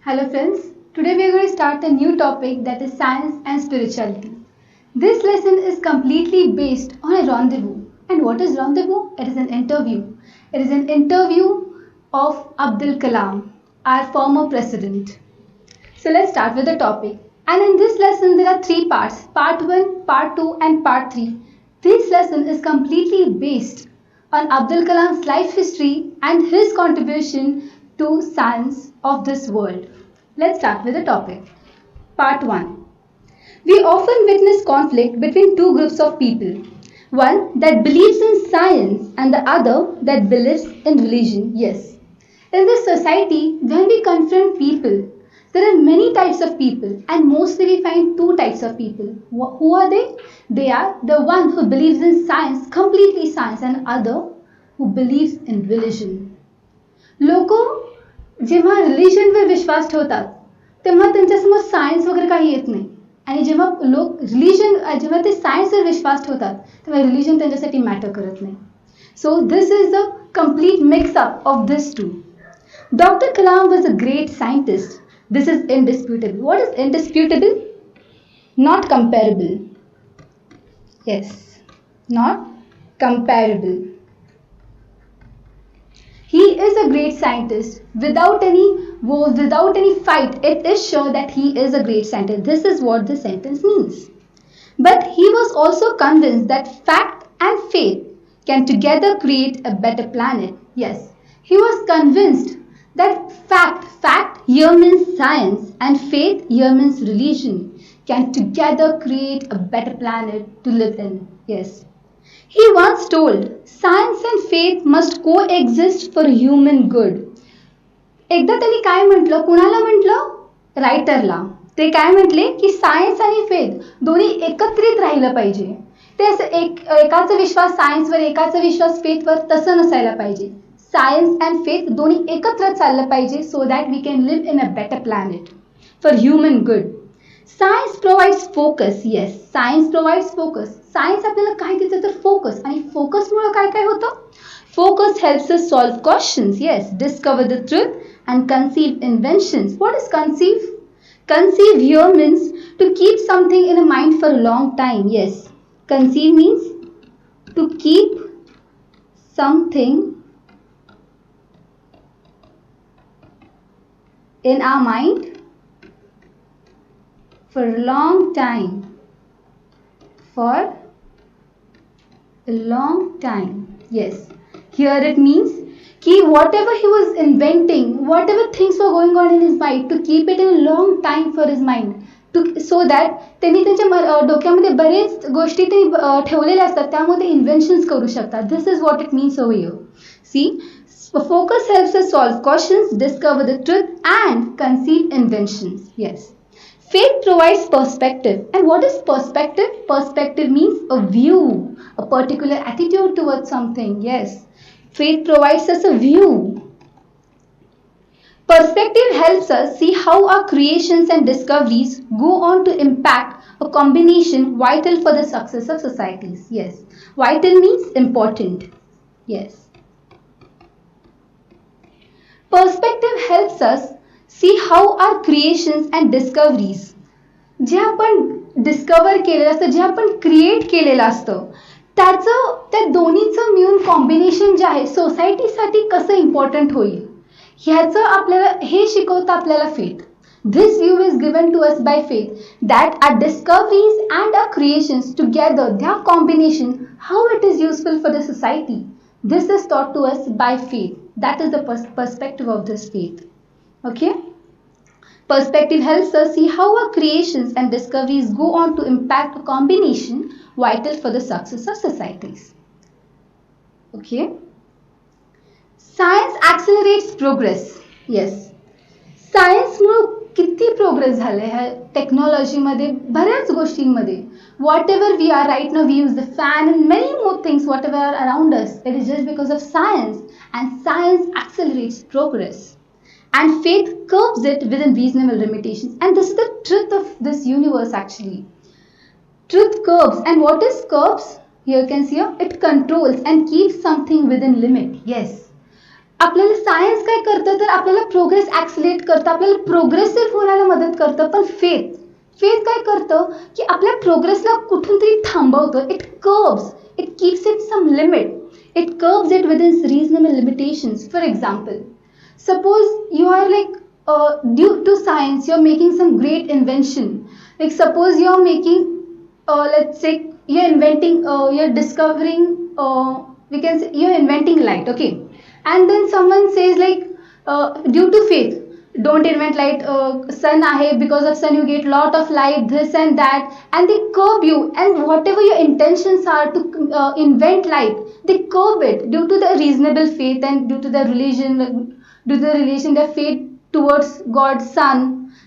Hello friends, today we are going to start a new topic that is science and spirituality. This lesson is completely based on a rendezvous. And what is rendezvous? It is an interview. It is an interview of Abdul Kalam, our former president. So let's start with the topic. And in this lesson there are three parts, part 1, part 2 and part 3. This lesson is completely based on Abdul Kalam's life history and his contribution to science of this world. Let's start with the topic. Part 1. We often witness conflict between two groups of people. One that believes in science and the other that believes in religion. Yes. In this society, when we confront people, there are many types of people and mostly we find two types of people. Who are they? They are the one who believes in science, completely science, and other who believes in religion. लोक जेव्हा रिलिजनवर विश्वास ठेवतात तेव्हा त्यांच्यासमोर science वगैरे काही येत नाही आणि जेव्हा लोक जेव्हा ते सायन्सवर विश्वास ठेवतात तेव्हा रिलिजन त्यांच्यासाठी मॅटर करत नाही. So this is the complete mix-up of this two. Dr. Kalam was a great scientist. This is indisputable. What is indisputable? Not comparable. Yes, not comparable. He is a great scientist. Without any fight, it is sure that he is a great scientist. This is what this sentence means. But he was also convinced that fact and faith can together create a better planet. Yes, he was convinced that fact here means science and faith here means religion, can together create a better planet to live in. Yes. He once told, science and faith must coexist for human good. एकदा त्यांनी काय म्हटलं, कुणाला म्हटलं? रायटरला. ते काय म्हटले की सायन्स आणि फेथ दोन्ही एकत्रित राहिलं पाहिजे. ते असं एकाचा विश्वास सायन्सवर एकाचा विश्वास फेथवर तसं नसायला पाहिजे. सायन्स अँड फेथ दोन्ही एकत्र चाललं पाहिजे so that we can live in a better planet for human good. Science provides focus. Yes, science provides focus. Science आपल्याला काय देतं तर फोकस, आणि फोकसमुळे काय काय होतं? Focus helps us solve questions. Yes, discover the truth and conceive inventions. What is conceive? Conceive here means to keep something in a mind for a long time. Yes, conceive means to keep something in our mind for a long time. For a long time. Yes, here it means कि whatever he was inventing, whatever things were going on in his mind, to keep it in a long time for his mind, so that त्यांनी त्यांच्या डोक्यामध्ये बरेच गोष्टी त्यांनी ठेवलेल्या असतात, त्यामध्ये इन्व्हेन्शन्स करू शकतात. This is what it means over here. See, focus helps us solve questions, discover the truth and conceive inventions. Yes. Faith provides perspective. And what is perspective? Perspective means a view, a particular attitude towards something. Yes. Faith provides us a view. Perspective helps us see how our creations and discoveries go on to impact a combination vital for the success of societies. Yes, vital means important. Yes. Perspective helps us see how our creations and discoveries, जे आपण discover केलेलं असतं, जे आपण create केलेलं असतं, त्या दोन्हीचं मिळून combination जे आहे सोसायटीसाठी कसं इम्पॉर्टंट होईल ह्याचं आपल्याला हे शिकवतं आपल्याला faith. This view is given to us by faith that our discoveries and our creations together, their combination, how it is useful for the society. This is taught to us by faith. That is the perspective of this faith. Okay? Perspective helps us see how our creations and discoveries go on to impact a combination vital for the success of societies. Okay. Science accelerates progress. Yes. Science मुळे किती progress झाले ह्या टेक्नॉलॉजीमध्ये, बऱ्याच गोष्टींमध्ये. Whatever we are right now, we use the fan and many more things, whatever are around us. It is just because of science, and science accelerates progress. And faith curbs it within reasonable limitations. And this is the truth of this universe actually. Truth curbs. And what is curbs? Here you can see it controls and keeps something within limit. Yes. आपल्याला science काय करतं तर आपल्याला progress ॲक्सिलेट करतं, आपल्याला progressive होण्याला मदत करतं. पण फेथ फेथ काय करतं की आपल्या प्रोग्रेसला कुठून तरी थांबवतं. It curbs, it keeps it some limit, it curbs it within reasonable limitations. For example, suppose you are like due to science you're making some great invention, like suppose you're making let's say you're inventing you're discovering we can say you're inventing light, okay, and then someone says like due to faith don't invent light, sun ahe, because of sun you get lot of light, this and that, and they curb you, and whatever your intentions are to invent light, they curb it due to the reasonable faith and due to the religion, due to the relation their faith towards God's son.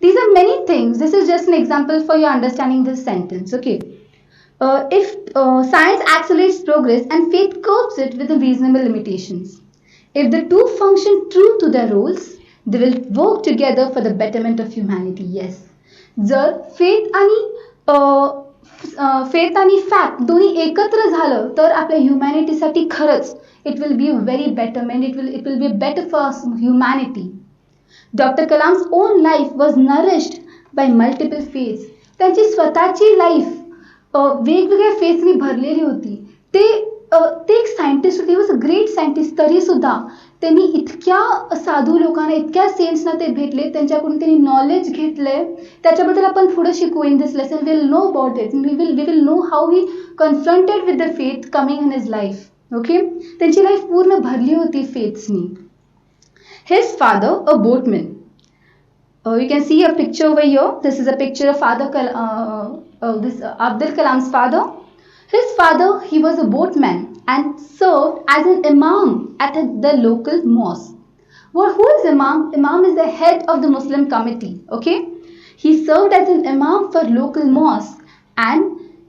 These are many things. This is just an example for your understanding this sentence, okay. If science accelerates progress and faith curbs it within reasonable limitations, if the two function true to their roles, they will work together for the betterment of humanity. Yes, जर faith आणि fact दोन्ही एकत्र झालं तर आपल्या ह्युमॅनिटीसाठी खरंच it will be very betterment, it will be better for humanity. Doctor Kalam's own life was nourished by multiple faiths. त्यांची स्वतःची लाईफ वेगवेगळ्या फेथनी भरलेली होती. ते एक सायंटिस्ट होते, वॉज अ ग्रेट सायंटिस्ट. तरीसुद्धा त्यांनी इतक्या साधू लोकांना, इतक्या सेंट्सना ते भेटले, त्यांच्याकडून त्यांनी नॉलेज घेतलंय. त्याच्याबद्दल आपण पुढे शिकू. In this lesson will know about it, we will know how he confronted with the faith coming in his life. Okay, त्यांची लाईफ पूर्ण भरली होती फेथ्सनी. His father a boatman. You can see a picture over here. This is a picture of Abdul Kalam's father. His father, he was a boatman and served as an imam at the local mosque. Who is imam? Imam is the head of the Muslim committee. Okay, he served as an imam for local mosque, and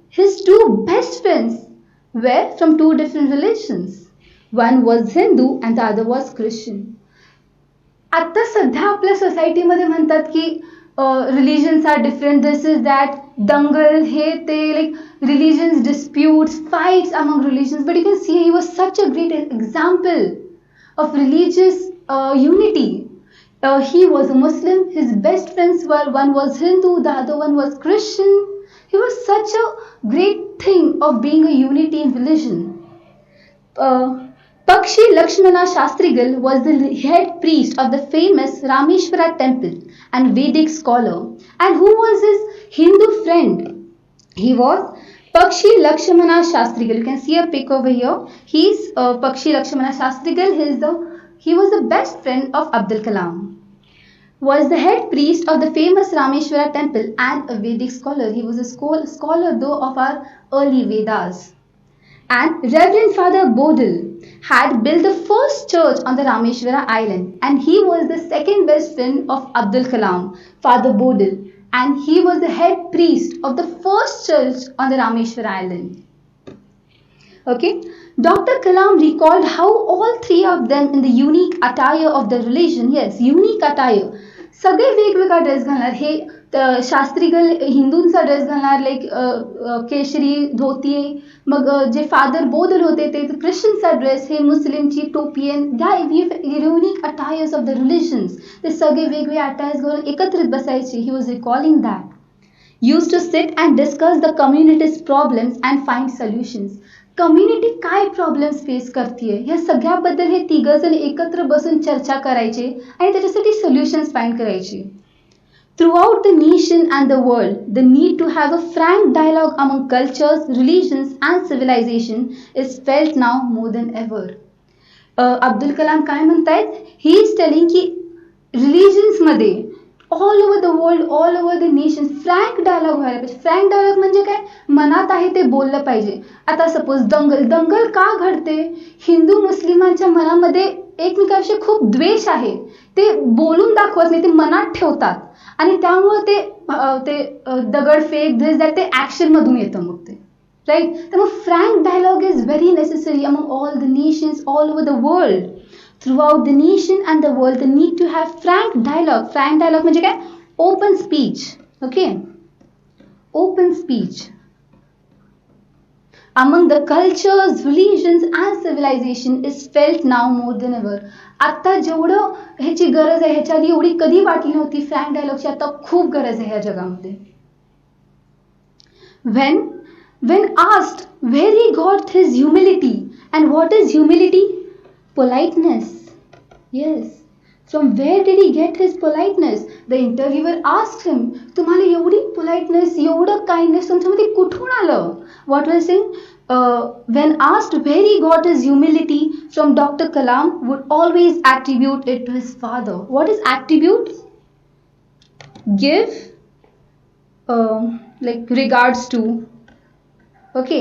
his two best friends were from two different religions. One was Hindu and the other was Christian. आता सध्या आपल्या सोसायटीमध्ये म्हणतात की religions are different, this is that, दंगल, हे ते, like religions disputes, fights among religions. But you can see he was such a great example of religious unity. He was a Muslim, his best friends were, one was Hindu, the other one was Christian. He was such a great thing of being a unity in religion. Pakshi Lakshmana Shastrigal was the head priest of the famous Rameshwara temple and Vedic scholar. And who was his Hindu friend? He was Pakshi Lakshmana Shastrigal. You can see a pic over here. He's Pakshi Lakshmana Shastrigal. He was the best friend of Abdul Kalam. Was the head priest of the famous Rameshwara temple and a Vedic scholar. He was a scholar though of our early Vedas. And Reverend Father Bodil had built the first church on the Rameshwara island, and he was the second best friend of Abdul Kalam, Father Bodil, and he was the head priest of the first church on the Rameshwara island. Okay, Dr. Kalam recalled how all three of them in the unique attire of the religion, yes, unique attire, सगळे वेगवेगळा dress घालणार. हे शास्त्रीगल हिंदूंचा dress घालणार, like Keshari धोती. मग जे father बोधल होते ते ख्रिश्चनचा dress, हे मुस्लिमची टोपी. ह्या unique attires of the religions, ते सगळे वेगवेगळे अटायर्स घालून एकत्रित बसायचे. He was recalling that. used to sit and discuss the community's problems and find solutions. Community काय प्रॉब्लेम्स फेस करते ह्या सगळ्याबद्दल हे तिघजण एकत्र बसून चर्चा करायचे आणि त्याच्यासाठी सोल्युशन्स फाइंड करायचे. Throughout the nation and the world, the need to have a frank dialogue among cultures, religions and civilization is felt now more than ever. Abdul Kalam काय म्हणतायत? ही इज टेलिंग की रिलिजन्समध्ये all over the world, all over the nation frank dialogue व्हायला पाहिजे. Frank dialogue म्हणजे काय? मनात आहे ते बोललं पाहिजे. आता सपोज दंगल का घडते? हिंदू मुस्लिमांच्या मनामध्ये एकमेकांविषयी खूप द्वेष आहे, ते बोलून दाखवत नाही, ते मनात ठेवतात आणि त्यामुळे ते दगडफेक दिस दॅट ते ॲक्शनमधून येतं मग ते, राईट. तर मग frank dialogue is very necessary among all the nations all over the world. Throughout the nation and the world, the need to have frank dialogue. Frank dialogue म्हणजे काय? Open speech. Okay? Open speech. Among the cultures, religions and civilization is felt now more than ever. आत्ता जेवढं ह्याची गरज आहे ह्याच्या आधी एवढी कधी वाटली नव्हती. फ्रँक डायलॉगची आता खूप गरज आहे ह्या जगामध्ये. When asked where he got his humility, and what is humility? Politeness. Yes. From where did he get his politeness? The interviewer asked him, तुम्हाला एवढी politeness, एवढं kindness तुमच्यामध्ये कुठून आलं? What was saying? When asked where he got his humility from, Dr. Kalam would always attribute it to his father. What is attribute? Give like regards to. Okay,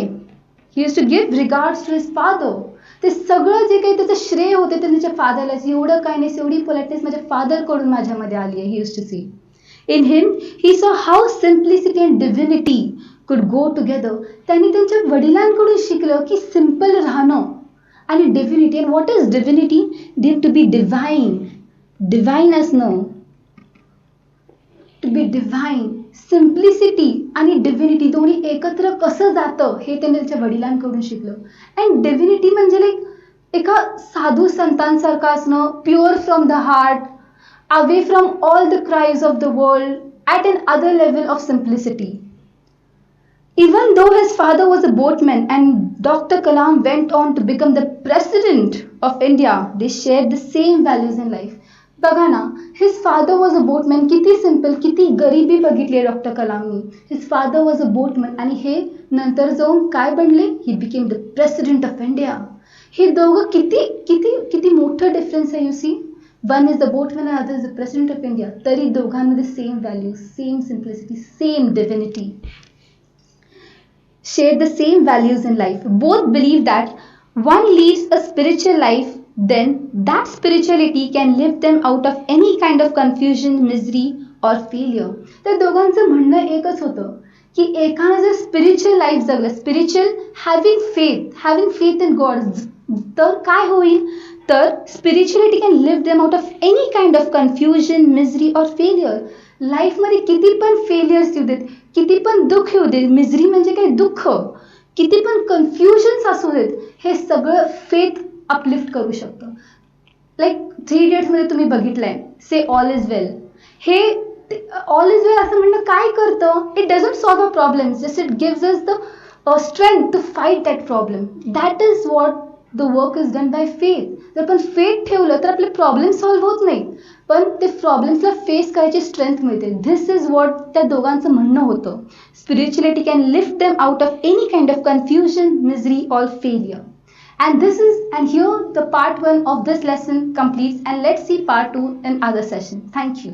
he used to give regards to his father. ते सगळं जे काही त्याचं श्रेय होते ते त्याच्या फादरलाच. एवढं kindness, एवढी पोलाइटनेस माझ्या फादरकडून माझ्यामध्ये आली आहे. He used to see. In him, he saw how simplicity and divinity could go together. त्यांनी त्यांच्या वडिलांकडून शिकलं की सिंपल राहणं आणि divinity. And what is divinity? To be divine. Divine असणं. To be divine. सिम्प्लिसिटी आणि डिव्हिनिटी दोन्ही एकत्र कसं जातं हे त्यांनी त्याच्या वडिलांकडून शिकलं. अँड डिव्हिनिटी म्हणजे लाईक एका साधू संतांसारखं असणं, pure from the heart, away from all the cries of the world, at another level of simplicity. Even though his father was a boatman and Dr. Kalam went on to become the president of India, they shared the same values in life. बघा ना, his father was a boatman. किती simple, किती गरिबी बघितली आहे doctor कलामनी. His father was a boatman आणि हे नंतर जाऊन काय बनले? He became the president of India. हे दोघं किती किती किती मोठं डिफरन्स आहे. You see, one is the boatman and other is the president of India. तरी दोघांमध्ये same values, same simplicity, same divinity. Share the same values in life. Both believe that one leads a spiritual life, then that spirituality can lift them out of any kind of confusion, misery or failure. तर दोघांचं म्हणणं एकच होतं की एकानं जर spiritual life जगलं, spiritual having faith in God, तर काय होईल? तर spirituality can lift them out of any kind of confusion, misery और फेलियर. लाईफमध्ये किती पण फेलियर्स येऊ देत, किती पण दुःख येऊ देत, मिजरी म्हणजे काय? दुःख. किती पण कन्फ्युजन्स असू देत, हे सगळं फेथ अपलिफ्ट करू शकतं. लाईक 3 इडियट्समध्ये तुम्ही बघितलंय, से ऑल इज वेल. हे ऑल इज वेल असं म्हणणं काय करतं? It doesn't solve a problem, just it gives us the strength to fight that problem. That is what the work is done by faith. जर पण faith ठेवलं तर आपले प्रॉब्लेम सॉल्व्ह होत नाहीत, पण ते प्रॉब्लेम्सला फेस करायची स्ट्रेंथ मिळते. धिस इज वॉट त्या दोघांचं म्हणणं होतं. Spirituality can lift them out of any kind of confusion, misery और failure. And here the part 1 of this lesson completes, and let's see part 2 in other session. Thank you.